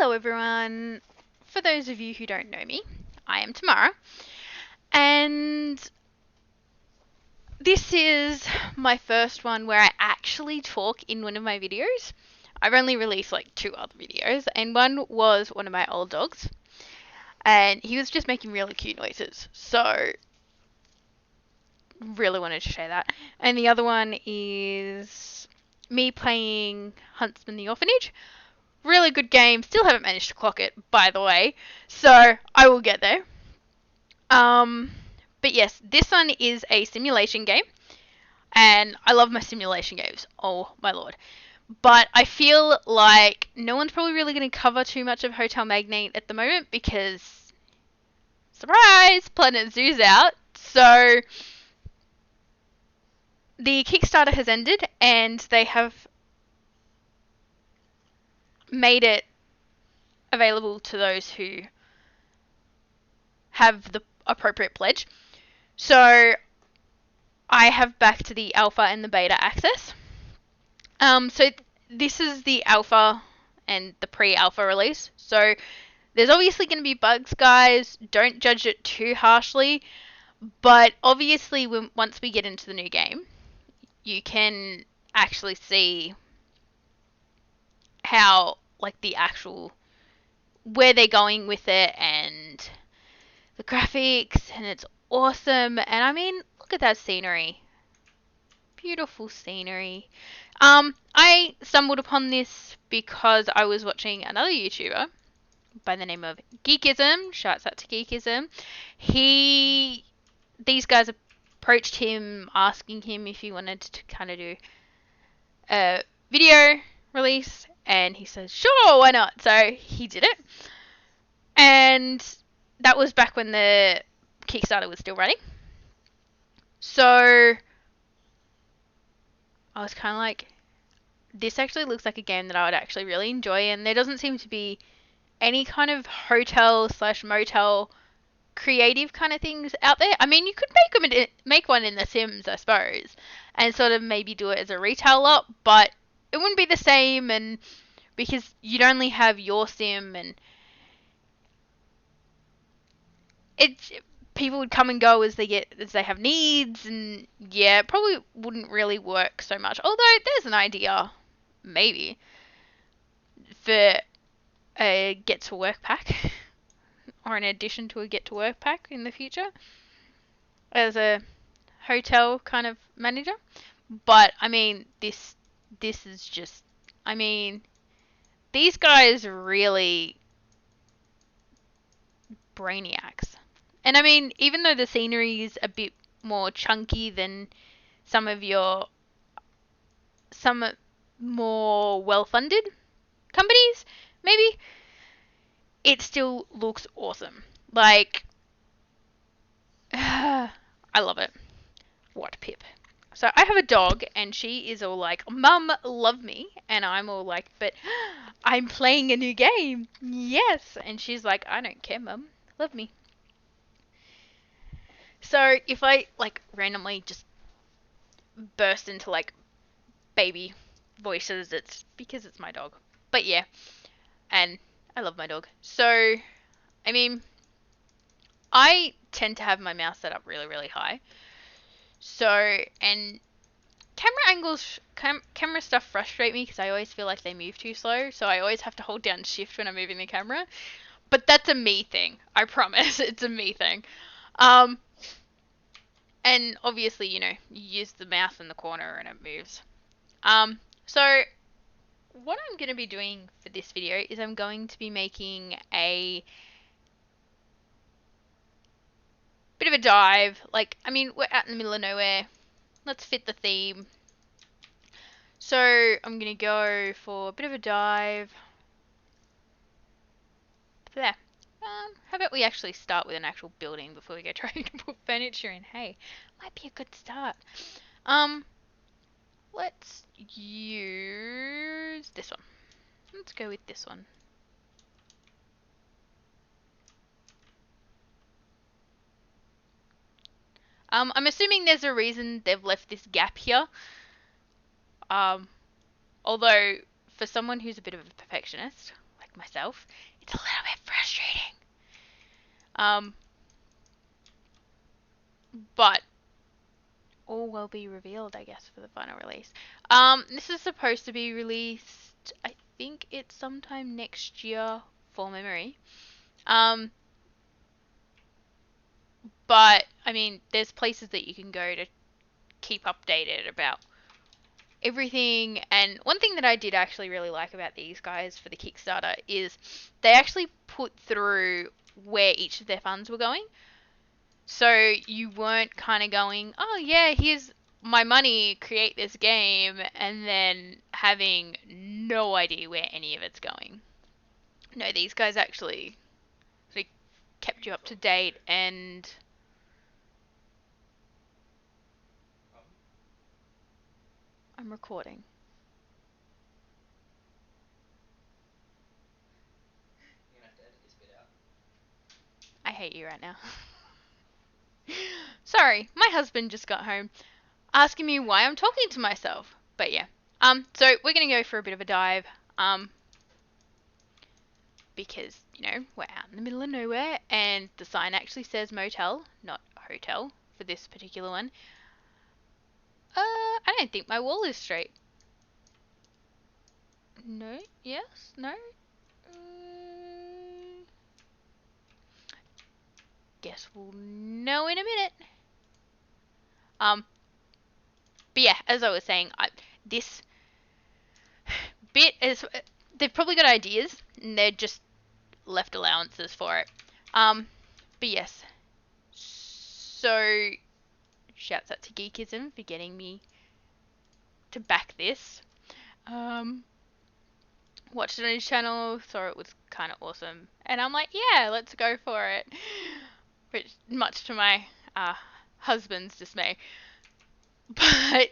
Hello everyone. For those of you who don't know me, I am Tamara, and this is my first one where I actually talk in one of my videos. I've only released like 2 other videos, and one was one of my old dogs, and he was just making really cute noises, so really wanted to share that. And the other one is me playing Huntsman the Orphanage. Really good game. Still haven't managed to clock it, by the way. So I will get there. But yes, this one is a simulation game, and I love my simulation games. Oh my lord! But I feel like no one's probably really going to cover too much of Hotel Magnate at the moment because, surprise, Planet Zoo's out. So the Kickstarter has ended, and they have made it available to those who have the appropriate pledge. So I have backed the alpha and the beta access. So this is the alpha and the pre-alpha release. So there's obviously going to be bugs, guys. Don't judge it too harshly. But obviously, once we get into the new game, you can actually see how, like, the actual, where they're going with it and the graphics, and it's awesome. And I mean, look at that scenery. Beautiful scenery. I stumbled upon this because I was watching another YouTuber by the name of Geekism. Shouts out to Geekism. These guys approached him asking him if he wanted to kind of do a video release, and he says, sure, why not? So he did it. And that was back when the Kickstarter was still running. So I was kind of like, this actually looks like a game that I would actually really enjoy, and there doesn't seem to be any kind of hotel/motel creative kind of things out there. I mean, you could make one in The Sims, I suppose, and sort of maybe do it as a retail lot, but it wouldn't be the same, and because you'd only have your sim, and it's people would come and go as they have needs, and yeah, it probably wouldn't really work so much. Although there's an idea, maybe, for a get to work pack or an addition to a get to work pack in the future as a hotel kind of manager. But I mean, this is just, I mean, these guys are really brainiacs. And I mean, even though the scenery is a bit more chunky than some more well-funded companies, maybe, it still looks awesome. Like, I love it. What pip. So I have a dog, and she is all like, Mum, love me. And I'm all like, but I'm playing a new game. Yes. And she's like, I don't care, Mum. Love me. So if I, like, randomly just burst into, like, baby voices, it's because it's my dog. But yeah. And I love my dog. So, I mean, I tend to have my mouse set up really, really high. So, and camera stuff frustrate me because I always feel like they move too slow, so I always have to hold down shift when I'm moving the camera. But that's a me thing, I promise. It's a me thing. And obviously, you use the mouse in the corner and it moves. So what I'm going to be doing for this video is I'm going to be making a bit of a dive. Like, I mean, we're out in the middle of nowhere. Let's fit the theme. So I'm going to go for a bit of a dive. There. How about we actually start with an actual building before we go trying to put furniture in? Hey, might be a good start. Let's use this one. Let's go with this one. I'm assuming there's a reason they've left this gap here. Although, for someone who's a bit of a perfectionist, like myself. It's a little bit frustrating. Um, but all will be revealed, I guess, for the final release. This is supposed to be released, I think it's sometime next year, for memory. But I mean, there's places that you can go to keep updated about everything. And one thing that I did actually really like about these guys for the Kickstarter is they actually put through where each of their funds were going. So you weren't kind of going, oh yeah, here's my money, create this game, and then having no idea where any of it's going. No, these guys actually sort of kept you up to date, and I'm recording. I hate you right now. Sorry, my husband just got home asking me why I'm talking to myself. But yeah. So we're gonna go for a bit of a dive. Because, we're out in the middle of nowhere and the sign actually says motel, not hotel for this particular one. I don't think my wall is straight. No, yes, no. Guess we'll know in a minute. But yeah, as I was saying, this bit is, they've probably got ideas and they're just left allowances for it. But yes, so shouts out to Geekism for getting me to back this. Watched it on his channel, thought it was kind of awesome, and I'm like, yeah, let's go for it. Which, much to my husband's dismay, but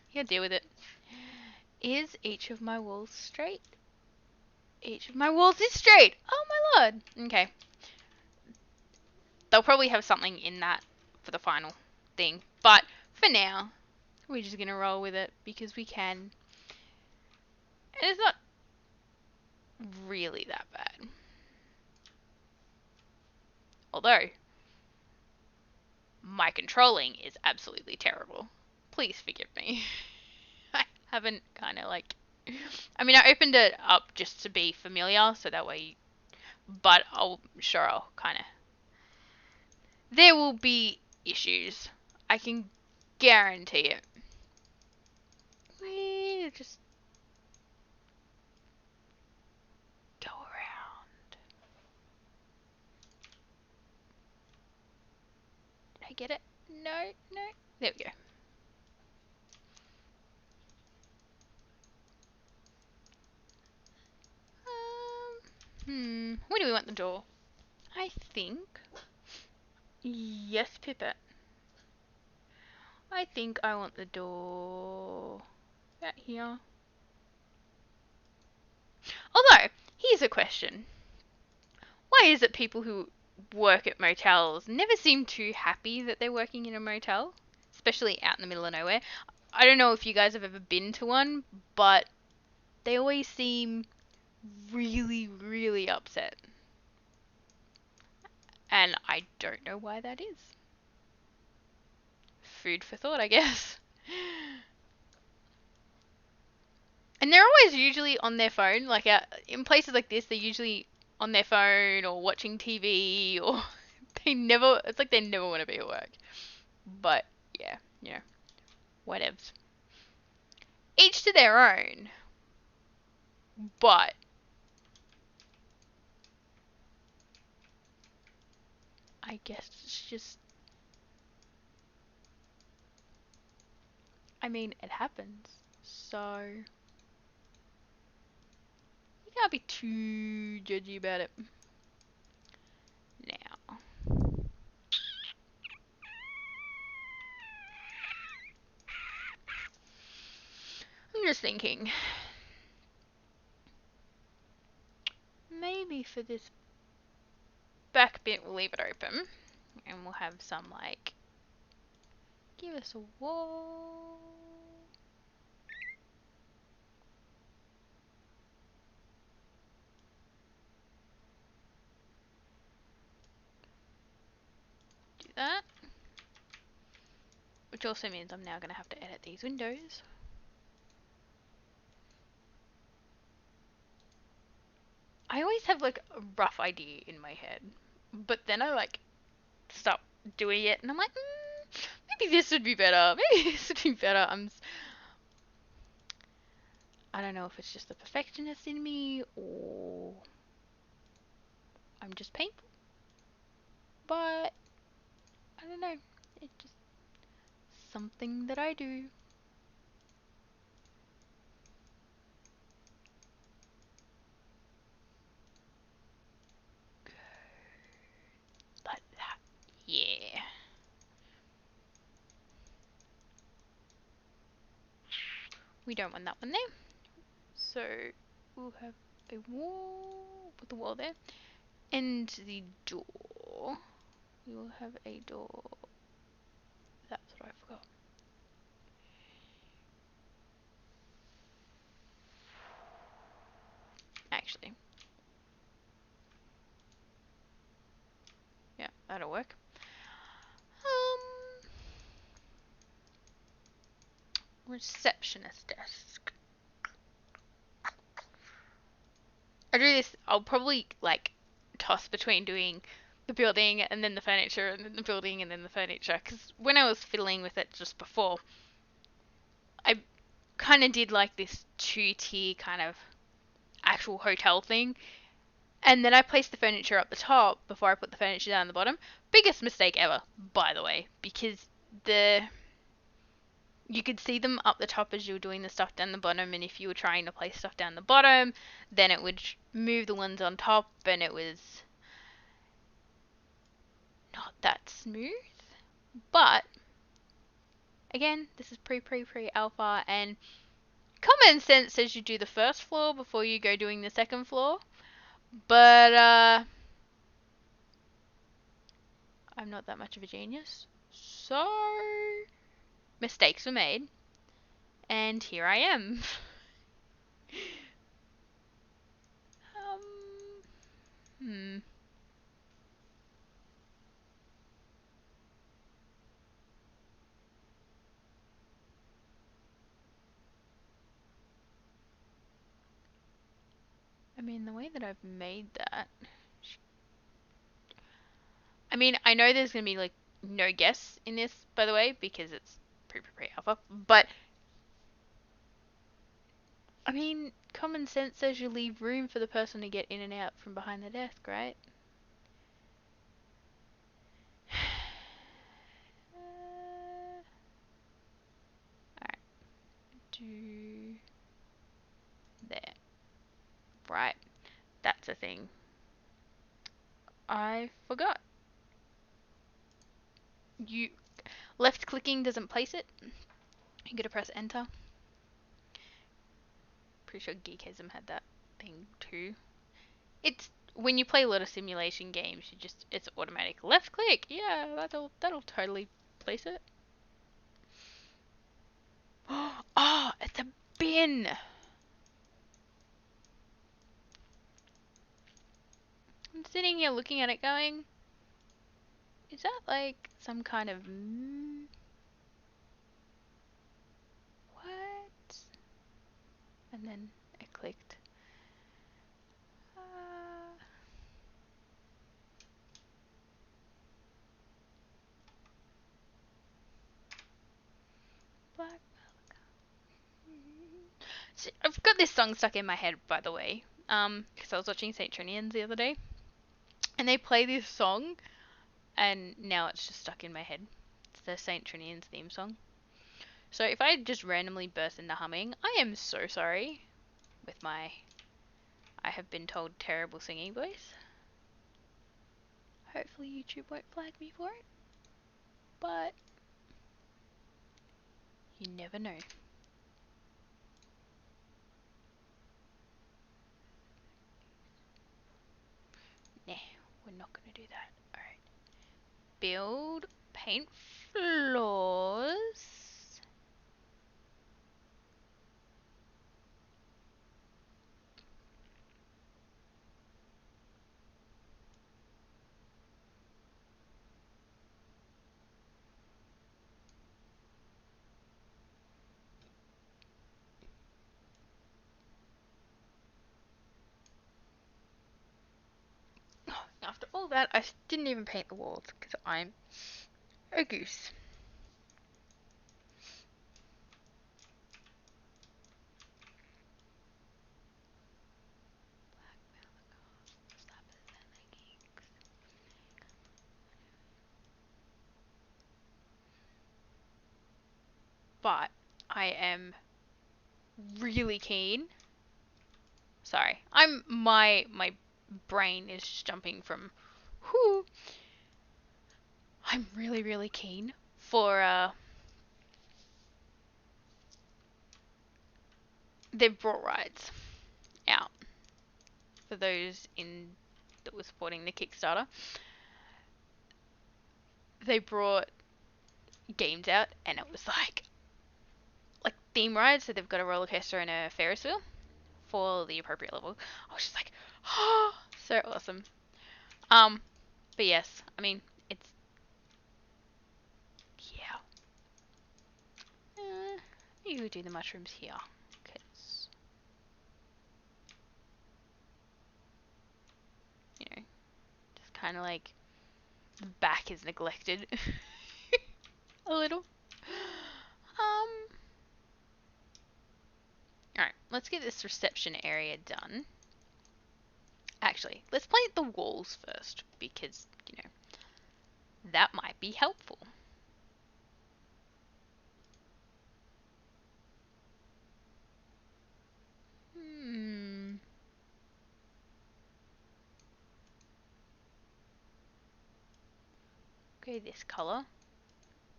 he'll deal with it. Is each of my walls straight? Each of my walls is straight. Oh my lord. Okay. They'll probably have something in that for the final thing, but for now, we're just gonna roll with it because we can. And it's not really that bad. Although, my controlling is absolutely terrible. Please forgive me. I haven't kind of like. I mean, I opened it up just to be familiar, so that way. But I'll kind of. There will be issues. I can guarantee it. We just go around. Did I get it? No, no. There we go. Where do we want the door? I think. Yes, Pippa. I think I want the door out here. Although, here's a question. Why is it people who work at motels never seem too happy that they're working in a motel? Especially out in the middle of nowhere. I don't know if you guys have ever been to one, but they always seem really, really upset. And I don't know why that is. Food for thought, I guess. And they're always usually on their phone. Like in places like this, they're usually on their phone or watching TV, or it's like they never want to be at work. But yeah, whatevs. Each to their own. But I guess it's just, I mean, it happens. So you can't be too judgy about it. Now, I'm just thinking, maybe for this back bit we'll leave it open and we'll have some like, give us a wall. that. Which also means I'm now going to have to edit these windows. I always have like a rough idea in my head, but then I like stop doing it and I'm like, maybe this would be better. Maybe this would be better. I don't know if it's just the perfectionist in me or I'm just painful, but I don't know. It's just something that I do. Like that. Yeah. We don't want that one there. So we'll have a wall, put the wall there. And the door. We will have a door. That's what I forgot. Actually. Yeah, that'll work. Receptionist desk. I do this, I'll probably like toss between doing the building and then the furniture and then the building and then the furniture. Because when I was fiddling with it just before, I kind of did like this 2-tier kind of actual hotel thing. And then I placed the furniture up the top before I put the furniture down the bottom. Biggest mistake ever, by the way, because you could see them up the top as you were doing the stuff down the bottom, and if you were trying to place stuff down the bottom, then it would move the ones on top, and it was not that smooth. But again, this is pre-alpha, and common sense says you do the first floor before you go doing the second floor. But I'm not that much of a genius, so mistakes were made, and here I am. Hmm. I mean, the way that I've made that. I mean, I know there's gonna be like no guests in this, by the way, because it's pre-alpha. But I mean, common sense says you leave room for the person to get in and out from behind the desk, right? Alright, do there. Right, that's a thing. I forgot. You left clicking doesn't place it. You gotta press enter. Pretty sure Geekism had that thing too. It's when you play a lot of simulation games, it's automatic left click. Yeah, that'll totally place it. Oh, it's a bin. I'm sitting here looking at it going, is that like some kind of what? And then it clicked. Black. So I've got this song stuck in my head, by the way. Because I was watching Saint Trinians the other day, and they play this song, and now it's just stuck in my head. It's the Saint Trinians theme song. So if I just randomly burst into humming, I am so sorry with my, I have been told, terrible singing voice. Hopefully YouTube won't flag me for it, but you never know. Nah, we're not gonna do that. Alright. Build, paint floors. all that, I didn't even paint the walls because I'm a goose. But I am really keen. Sorry, my brain is just jumping from. Whoo! I'm really keen for they've brought rides out for those in that were supporting the Kickstarter. They brought games out and it was like theme rides, so they've got a roller coaster and a Ferris wheel for the appropriate level. I was just like, oh, so awesome. But yes, I mean it's yeah. You could do the mushrooms here, cause you know, just kind of like the back is neglected a little. Alright, let's get this reception area done. Actually, let's paint the walls first because, you know, that might be helpful. Go this color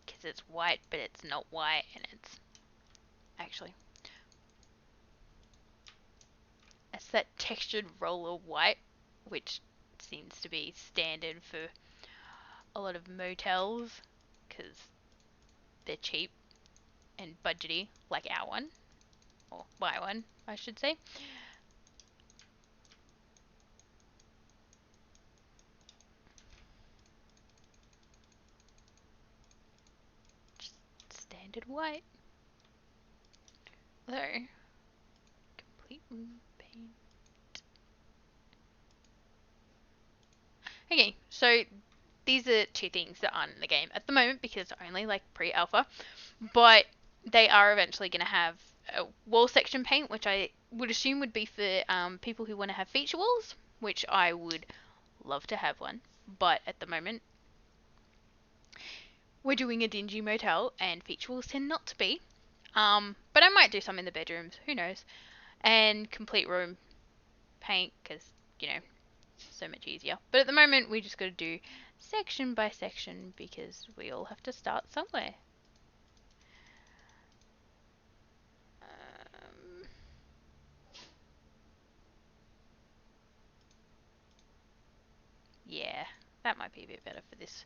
because it's white, but it's not white, and it's actually it's that textured roller white, which seems to be standard for a lot of motels because they're cheap and budgety, like our one, or my one, I should say. Just standard white. Though, complete room paint. Okay, so these are two things that aren't in the game at the moment because they're only like pre-alpha, but they are eventually going to have a wall section paint, which I would assume would be for people who want to have feature walls, which I would love to have one. But at the moment, we're doing a dingy motel, and feature walls tend not to be. But I might do some in the bedrooms, who knows? And complete room paint because you know so much easier. But at the moment, we just got to do section by section because we all have to start somewhere. Yeah, that might be a bit better for this.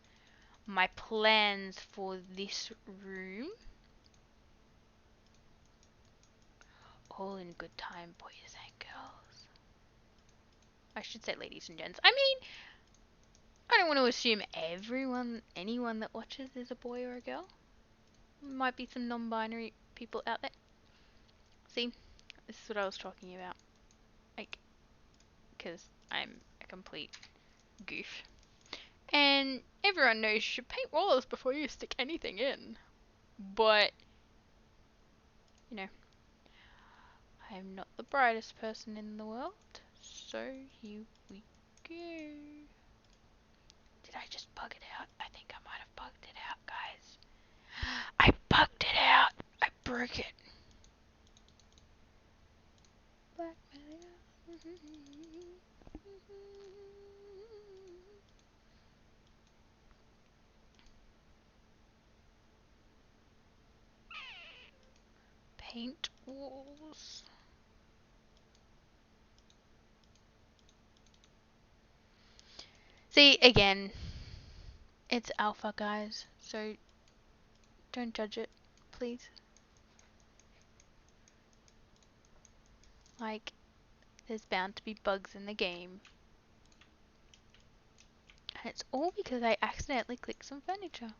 My plans for this room. All in good time, boys and girls. I should say ladies and gents. I mean, I don't want to assume anyone that watches is a boy or a girl. Might be some non-binary people out there. See, this is what I was talking about. Like, because I'm a complete goof. And everyone knows you should paint walls before you stick anything in. But, you know, I am not the brightest person in the world. So here we go. Did I just bug it out? I think I might have bugged it out, guys. I bugged it out. I broke it. Black paint walls. See, again, it's alpha, guys, so don't judge it, please. Like, there's bound to be bugs in the game. And it's all because I accidentally clicked some furniture.